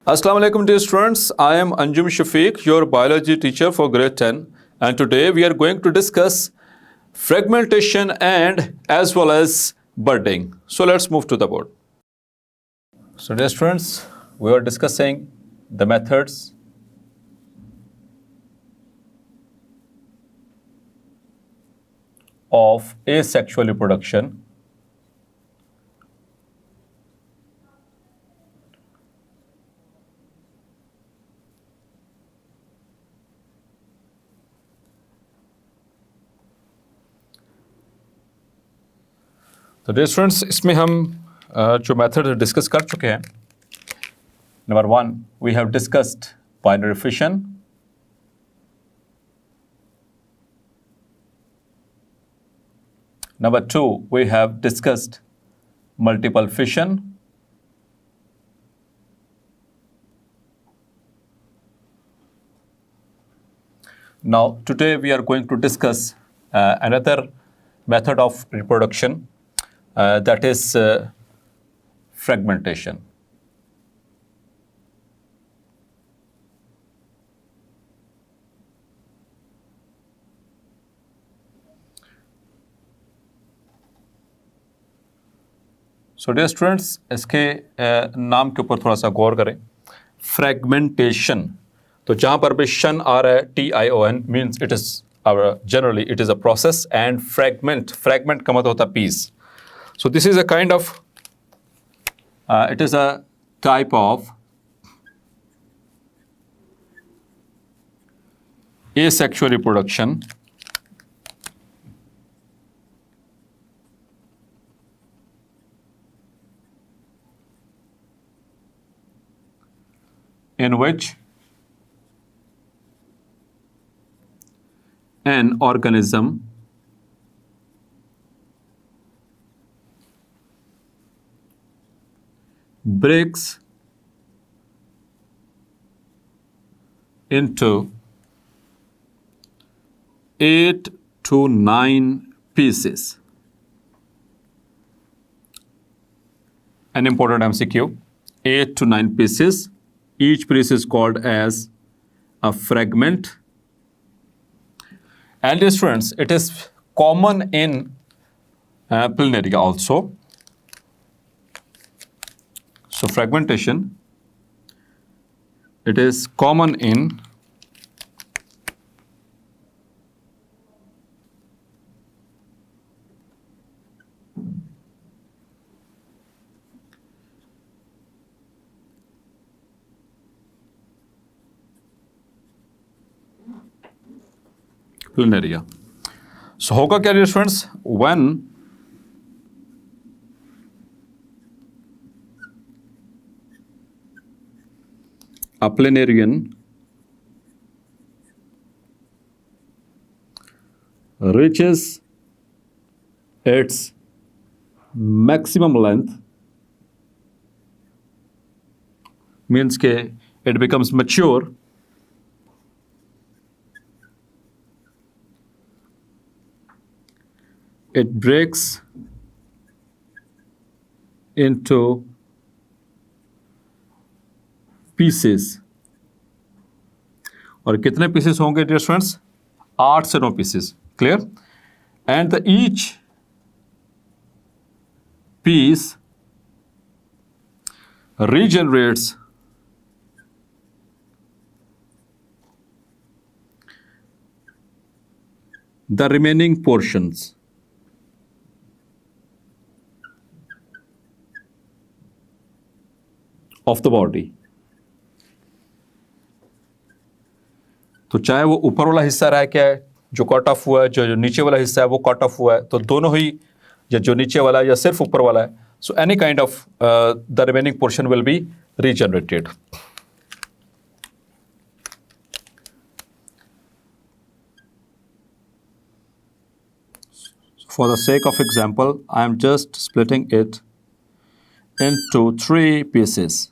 Assalamu alaikum dear students, I am Anjum Shafiq, your biology teacher for grade 10, and today we are going to discuss fragmentation and as well as budding. So let's move to the board. So dear students, we are discussing the methods of asexual reproduction तो dear students इसमें हम जो method discuss कर चुके हैं number 1 we have discussed binary fission, number 2 we have discussed multiple fission, now today we are going to discuss another method of reproduction that is fragmentation. So dear students, इसके नाम के ऊपर थोड़ा सा गौर करें. फ्रेगमेंटेशन, तो जहाँ पर भी शन आ रहा है TION means it is generally it is a process, and fragment का मतलब होता है piece. So this is a kind of, it is a type of asexual reproduction in which an organism breaks into 8 to 9 pieces. An important MCQ, 8 to 9 pieces. Each piece is called as a fragment. And dear students, it is common in planaria also. So fragmentation, it is common in planaria. So होगा क्या dear students, when a planarian reaches its maximum length, means के it becomes mature, it breaks into pieces. और कितने pieces होंगे dear students? 8 से 9 pieces. Clear? And the each piece regenerates the remaining portions of the body. तो चाहे वो ऊपर वाला हिस्सा रहा क्या है जो कट ऑफ हुआ है, जो नीचे वाला हिस्सा है वो कट ऑफ हुआ है, तो दोनों ही, या जो नीचे वाला है या सिर्फ ऊपर वाला है, so any kind of the remaining portion will be regenerated. For the sake of example, I am just splitting it into 3 pieces.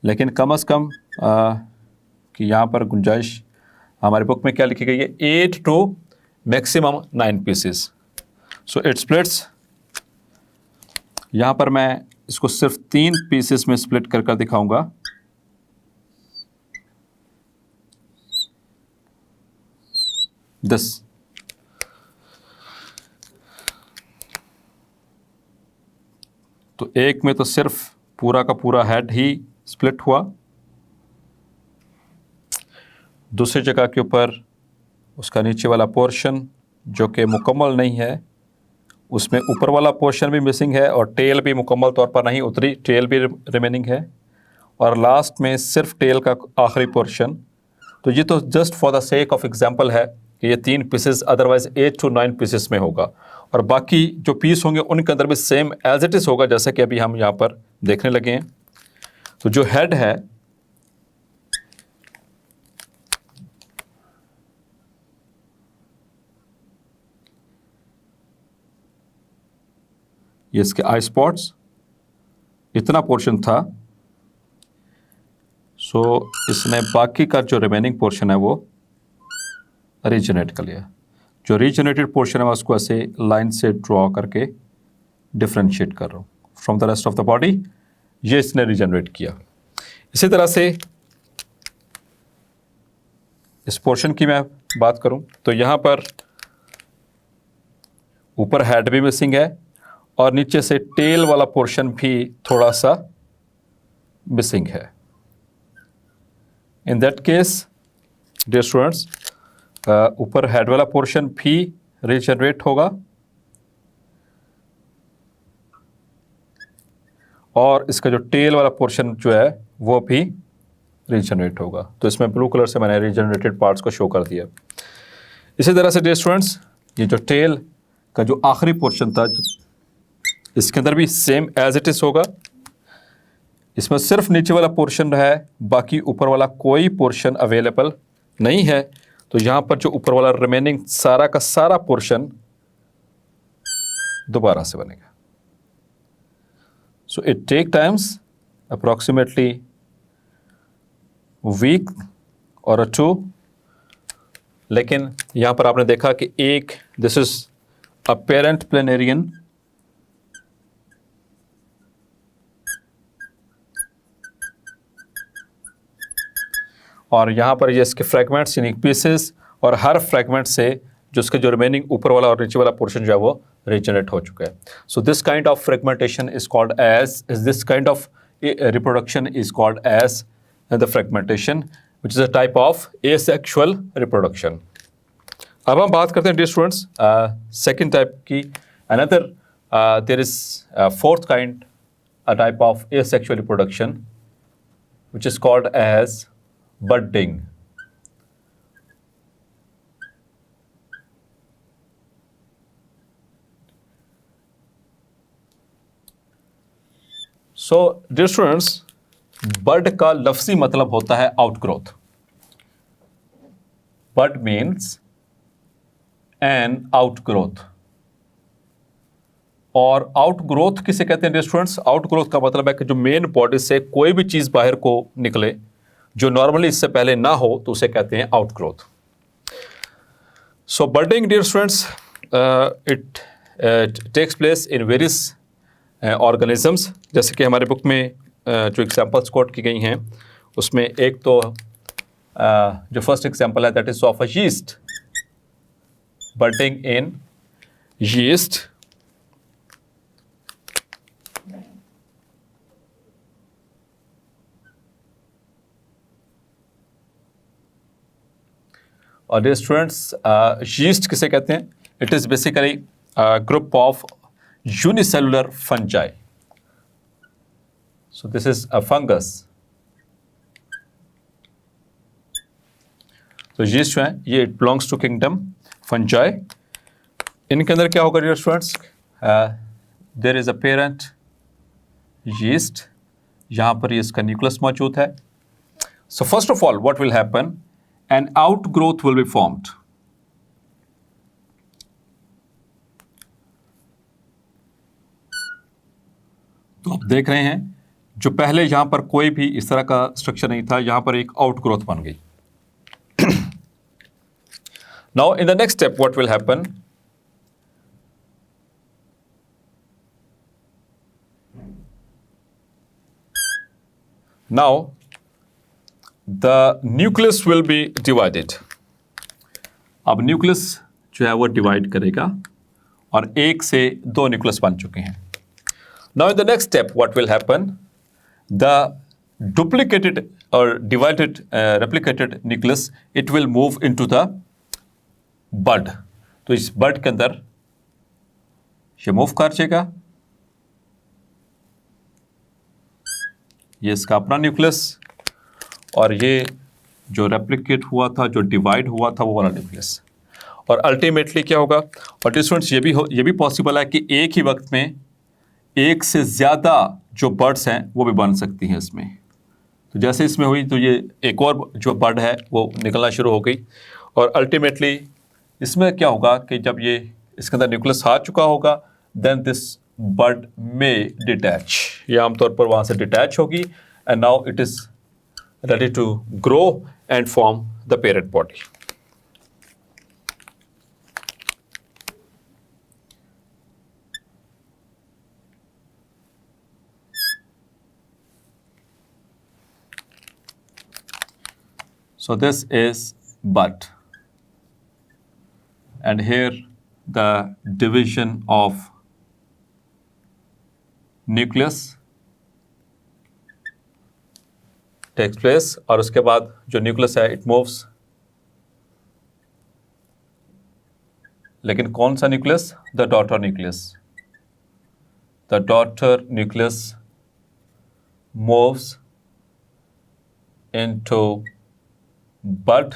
लेकिन कम से कम कि यहाँ पर गुंजाइश हमारे बुक में क्या लिखी गई है, 8 to maximum 9 pieces. So it splits. यहाँ पर मैं इसको सिर्फ 3 पीसेस में स्प्लिट कर दिखाऊंगा. दिस। तो एक में तो सिर्फ पूरा का पूरा हेड ही स्प्लिट हुआ, दूसरी जगह के ऊपर उसका नीचे वाला पोर्शन जो कि मुकम्मल नहीं है, उसमें ऊपर वाला पोर्शन भी मिसिंग है और टेल भी मुकम्मल तौर पर नहीं उतरी, टेल भी रिमेनिंग है, और लास्ट में सिर्फ टेल का आखिरी पोर्शन। तो ये तो just for the sake of example है कि ये 3 पीसेस, अदरवाइज 8 to 9 पीसेस में होगा, और बाकी जो पीस होंगे उनके अंदर भी सेम एज इट इज़ होगा, जैसे कि अभी हम यहाँ पर देखने लगे हैं। तो जो हेड है ये इसके आई स्पॉट्स, इतना पोर्शन था। सो इसने बाकी का जो रिमेनिंग पोर्शन है वो रीजनरेट कर लिया। जो रीजनरेटेड पोर्शन है मैं उसको ऐसे लाइन से ड्रॉ करके डिफ्रेंशिएट कर रहा हूँ from the rest of the body, ये इसने रीजनरेट किया। इसी तरह से इस पोर्शन की मैं बात करूँ तो यहाँ पर ऊपर हेड भी मिसिंग है और नीचे से टेल वाला पोर्शन भी थोड़ा सा मिसिंग है। In that case dear students, ऊपर हेड वाला पोर्शन भी रीजनरेट होगा और इसका जो टेल वाला पोर्शन जो है वो भी रीजनरेट होगा। तो इसमें ब्लू कलर से मैंने रीजनरेटेड पार्ट्स को शो कर दिया। इसी तरह से डियर स्टूडेंट्स, ये जो टेल का जो आखिरी पोर्शन था इसके अंदर भी सेम एज इट इज होगा। इसमें सिर्फ नीचे वाला पोर्शन है, बाकी ऊपर वाला कोई पोर्शन अवेलेबल नहीं है। तो यहाँ पर जो ऊपर वाला रिमेनिंग सारा का सारा पोर्शन दोबारा से बनेगा। So it take times approximately week और 2, लेकिन यहाँ पर आपने देखा कि एक दिस इज अपेरेंट प्लेनेरियन, और यहाँ पर ये इसके फ्रैगमेंट्स यानी पीसेस, और हर फ्रैगमेंट से जो उसके जो रिमेनिंग ऊपर वाला और नीचे वाला पोर्शन जो है वो रीजनरेट हो चुका है। So this kind of fragmentation is called as this kind of reproduction is called as the fragmentation which is a type of asexual reproduction. अब हम बात करते हैं डियर स्टूडेंट्स सेकेंड टाइप की। Another there is fourth kind a type of asexual reproduction which is called as budding. So dear students, bud का लफ्जी मतलब होता है outgrowth. bud means an outgrowth, और आउटग्रोथ किसे कहते हैं डियर स्टूडेंट्स? आउटग्रोथ का मतलब है कि जो मेन बॉडी से कोई भी चीज बाहर को निकले जो नॉर्मली इससे पहले ना हो, तो उसे कहते हैं outgrowth. So budding dear students, it takes place in various organisms, जैसे कि हमारे बुक में जो एग्जांपल्स कोट की गई हैं उसमें एक तो जो फर्स्ट एग्जांपल है that is of a yeast, budding in yeast. और डियर स्टूडेंट्स, यीस्ट किसे कहते हैं? It is basically group of unicellular fungi. So this is a fungus. तो यीस्ट जो है ये it belongs to kingdom fungi. इनके अंदर क्या होगा dear students? There is a parent yeast, यहाँ पर ये इसका न्यूक्लियस मौजूद है। So first of all what will happen, an outgrowth will be formed. तो आप देख रहे हैं जो पहले यहां पर कोई भी इस तरह का स्ट्रक्चर नहीं था, यहां पर एक आउटग्रोथ बन गई। Now in the next step what will happen, now the nucleus will be divided. अब न्यूक्लियस जो है वो डिवाइड करेगा और एक से दो न्यूक्लियस बन चुके हैं. Now in the next step what will happen, the duplicated or divided replicated nucleus it will move into the bud. तो इस bud के अंदर ये मूव कर जाएगा. ये इसका अपना न्यूक्लियस और ये जो रेप्लिकेट हुआ था, जो डिवाइड हुआ था, वो वाला न्यूक्लियस. और अल्टीमेटली क्या होगा, और स्टूडेंट्स ये भी पॉसिबल है कि एक ही वक्त में एक से ज़्यादा जो बर्ड्स हैं वो भी बन सकती हैं इसमें. तो जैसे इसमें हुई तो ये एक और जो बर्ड है वो निकलना शुरू हो गई. और अल्टीमेटली इसमें क्या होगा कि जब ये इसके अंदर न्यूक्लियस आ चुका होगा, देन दिस बर्ड में डिटैच. ये आमतौर पर वहाँ से डिटैच होगी and now it is ready to grow and form the parent body. So this is bud, and here the division of nucleus takes place. और उसके बाद जो न्यूक्लियस है it moves. लेकिन कौन सा nucleus? The daughter nucleus. The daughter nucleus moves into bud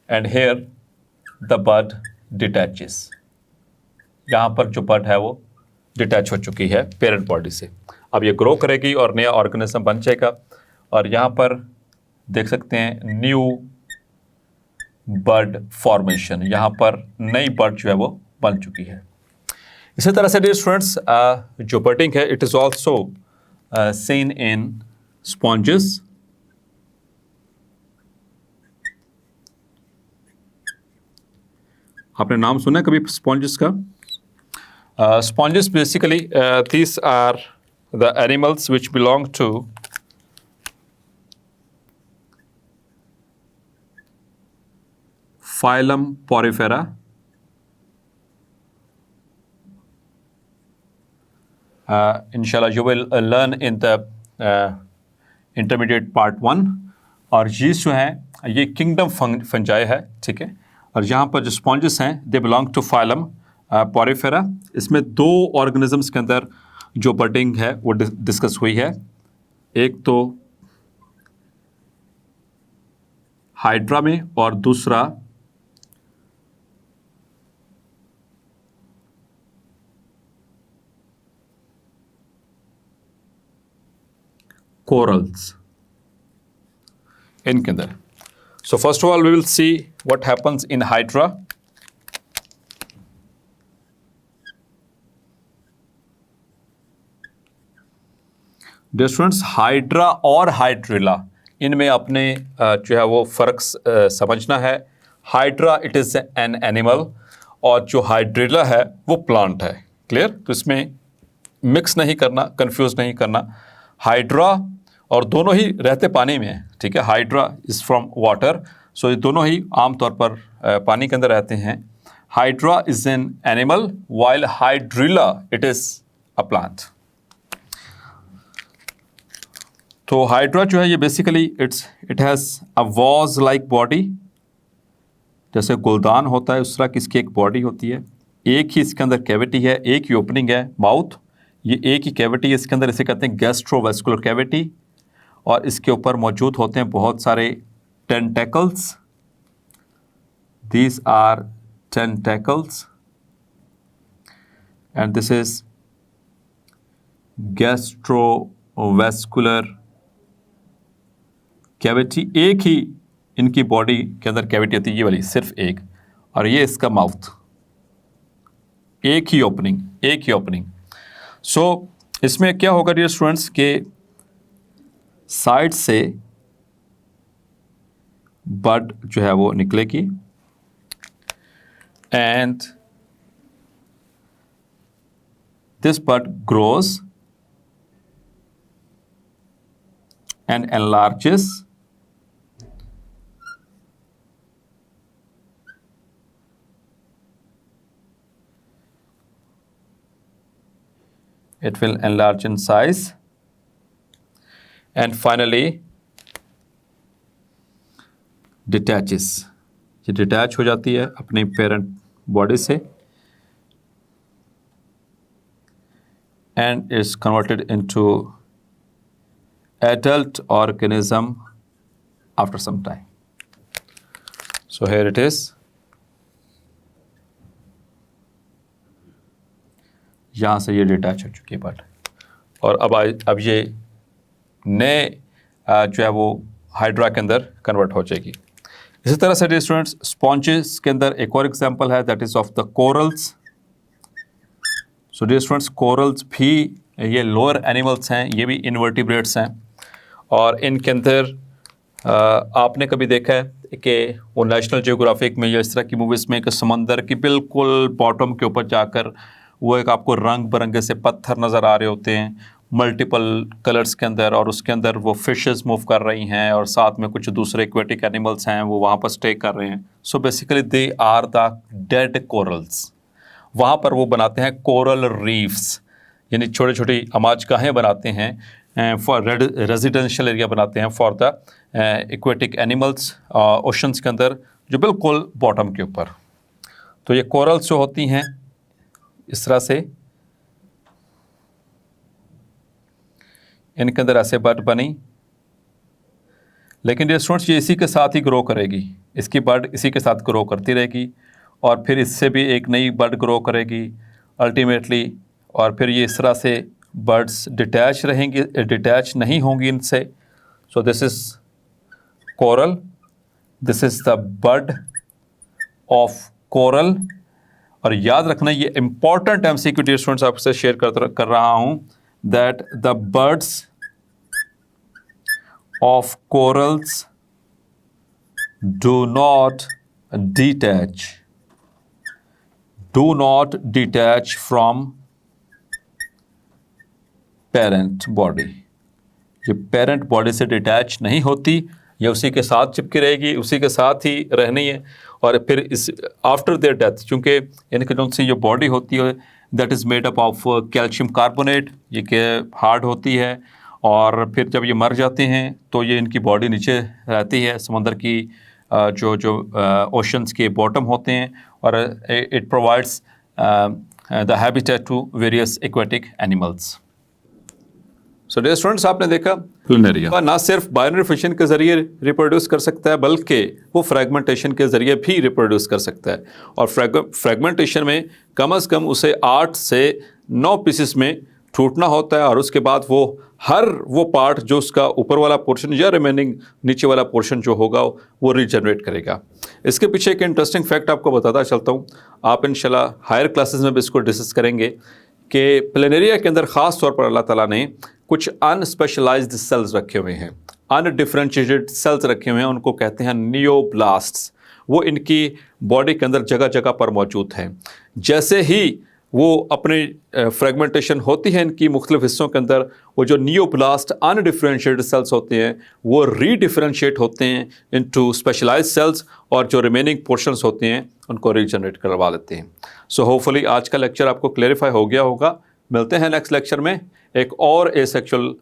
and here the bud detaches. यहाँ पर जो bud है वो डिटैच हो चुकी है पेरेंट बॉडी से. अब ये ग्रो करेगी और नया ऑर्गेनिज्म बन जाएगा. और यहाँ पर देख सकते हैं न्यू बर्ड फॉर्मेशन, यहाँ पर नई बर्ड जो है वो बन चुकी है. इसी तरह से डियर स्टूडेंट्स, जो बर्डिंग है it is also seen in sponges. आपने नाम सुना है कभी स्पॉन्जेस का? Sponges basically these are the animals which belong to phylum Porifera. Inshallah you will learn in the intermediate part 1. और ये जो है ये किंगडम फंजाई है, ठीक है. और यहाँ पर जो स्पॉन्जेस हैं they belong to phylum porifera. इसमें दो ऑर्गेनिजम्स के अंदर जो बर्डिंग है वो डिस्कस हुई है. एक तो हाइड्रा में और दूसरा कोरल्स इनके अंदर. So first of all we will see what happens in hydra. Dear students, hydra और हाइड्रिला इनमें अपने जो है वो फ़र्क समझना है. Hydra it is an animal और जो हाइड्रिला है वो प्लांट है. क्लियर? तो इसमें मिक्स नहीं करना, कंफ्यूज नहीं करना. हाइड्रा और दोनों ही रहते पानी में, ठीक है. हाइड्रा इज़ फ्रॉम वाटर, सो ये दोनों ही आमतौर पर पानी के अंदर रहते हैं. Hydra is an animal while hydrilla it is a plant. तो हाइड्रा जो है ये basically it has a was like body. जैसे गुलदान होता है उस तरह की इसकी एक बॉडी होती है. एक ही इसके अंदर कैविटी है, एक ही ओपनिंग है माउथ. ये एक ही कैविटी है इसके अंदर, इसे कहते हैं गैस्ट्रोवेस्कुलर कैविटी. और इसके ऊपर मौजूद होते हैं बहुत सारे tentacles. These are tentacles and this is gastrovascular cavity. एक ही इनकी बॉडी के अंदर कैविटी होती है, ये वाली सिर्फ एक. और ये इसका माउथ, एक ही ओपनिंग. सो इसमें क्या होगा डियर स्टूडेंट्स के साइड से बड जो है वो निकलेगी and this bud grows and enlarges it will enlarge in size, and finally detaches. ये डिटैच हो जाती है अपने पेरेंट बॉडी से and is converted into adult organism after some time. So here it is. यहाँ से ये डिटैच हो चुकी है पार्ट, और अब ये नए जो है वो हाइड्रा के अंदर कन्वर्ट हो जाएगी। इसी तरह से स्टूडेंट्स स्पॉन्जेस के अंदर एक और एग्जांपल है, that is of the corals. So dear students corals भी ये लोअर एनिमल्स हैं, ये भी इनवर्टिब्रेट्स हैं, और इनके अंदर आपने कभी देखा है कि वो नेशनल जियोग्राफिक में या इस तरह की मूवीज़ में कि समंदर की बिल्कुल बॉटम के ऊपर जाकर वो एक आपको रंग बिरंगे से पत्थर नज़र आ रहे होते हैं मल्टीपल कलर्स के अंदर, और उसके अंदर वो फिशेस मूव कर रही हैं और साथ में कुछ दूसरे एक्वेटिक एनिमल्स हैं वो वहाँ पर स्टे कर रहे हैं। So basically they are the dead corals. वहाँ पर वो बनाते हैं कोरल रीफ्स, यानी छोटे छोटी आमाजगाहें बनाते हैं फॉर रेजिडेंशियल एरिया बनाते हैं for the aquatic animals oceans के अंदर जो बिल्कुल बॉटम के ऊपर। तो ये कोरल्स जो होती हैं इस तरह से, इनके अंदर ऐसे बर्ड बनी, लेकिन ये स्टूडेंट्स ये इसी के साथ ही ग्रो करेगी, इसकी बर्ड इसी के साथ ग्रो करती रहेगी और फिर इससे भी एक नई बर्ड ग्रो करेगी अल्टीमेटली, और फिर ये इस तरह से बर्ड्स डिटैच रहेंगी, डिटैच नहीं होंगी इनसे। So this is coral, this is the bird of coral. और याद रखना ये इंपॉर्टेंट एमसीक्यू डियर स्टूडेंट्स आपसे शेयर कर रहा हूँ, that the birds of corals do not detach from parent body। ये पेरेंट बॉडी से डिटैच नहीं होती, ये उसी के साथ चिपकी रहेगी, उसी के साथ ही रहनी है। और फिर इस आफ्टर देयर डेथ, चूँकि इनके जो सी जो बॉडी होती है that is made up of calcium carbonate, ये के हार्ड होती है, और फिर जब ये मर जाते हैं तो ये इनकी बॉडी नीचे रहती है समंदर की जो ओशंस के बॉटम होते हैं, और it provides the habitat to various aquatic animals. So dear students आपने देखा प्लैनेरिया ना सिर्फ बाइनरी फिशन के ज़रिए रिप्रोड्यूस कर सकता है बल्कि वो फ्रैगमेंटेशन के ज़रिए भी रिप्रोड्यूस कर सकता है, और फ्रैगमेंटेशन में कम से कम उसे 8 से 9 पीसेस में टूटना होता है, और उसके बाद वो हर वो पार्ट जो उसका ऊपर वाला पोर्शन या रिमेनिंग नीचे वाला पोर्शन जो होगा वो रीजनरेट करेगा। इसके पीछे एक इंटरेस्टिंग फैक्ट आपको बताता चलता हूँ, आप इंशाल्लाह हायर क्लासेस में भी इसको डिस्कस करेंगे कि प्लैनेरिया के अंदर ख़ास तौर पर अल्लाह ताला ने कुछ अनस्पेशलाइज्ड सेल्स रखे हुए हैं, अनडिफरेंशिएटेड सेल्स रखे हुए हैं, उनको कहते हैं नियोब्लास्ट्स। वो इनकी बॉडी के अंदर जगह जगह पर मौजूद हैं। जैसे ही वो अपनी फ्रेगमेंटेशन होती है इनकी मुख्तलिफ हिस्सों के अंदर, वो जो नियोब्लास्ट अनडिफरेंशिएटेड सेल्स होते हैं वो रीडिफरेंशिएट होते हैं इनटू स्पेशलाइज्ड सेल्स, और जो रिमेनिंग पोर्शंस होते हैं उनको रीजनरेट करवा लेते हैं। सो होपफुली आज का लेक्चर आपको क्लेरिफाई हो गया होगा। मिलते हैं नेक्स्ट लेक्चर में एक और एसेक्सुअल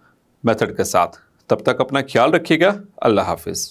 मेथड के साथ, तब तक अपना ख्याल रखिएगा। अल्लाह हाफिज़।